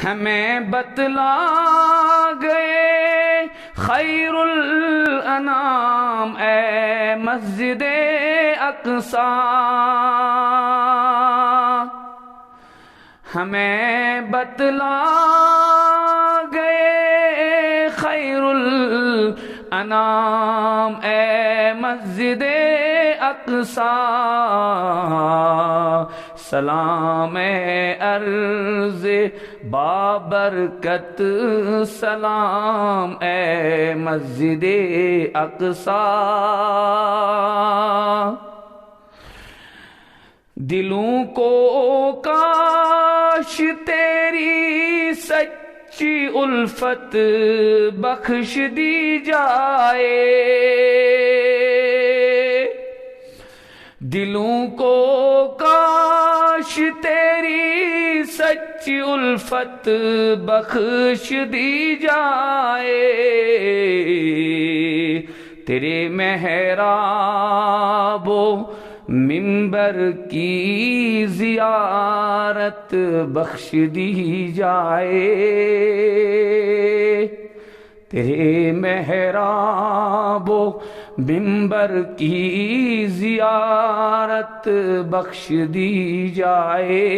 ہمیں بتلا گئے خیر الانام اے مسجد اقصی، ہمیں بتلا گئے خیر الانام اے مسجد اقصی، سلام عرض بابرکت سلام اے مسجد اقصی، دلوں کو کاش تیری سچی الفت بخش دی جائے، دلوں کو کاش تیری سچی الفت بخش دی جائے، تیرے محراب و منبر کی زیارت بخش دی جائے، تیرے محراب و منبر کی زیارت بخش دی جائے۔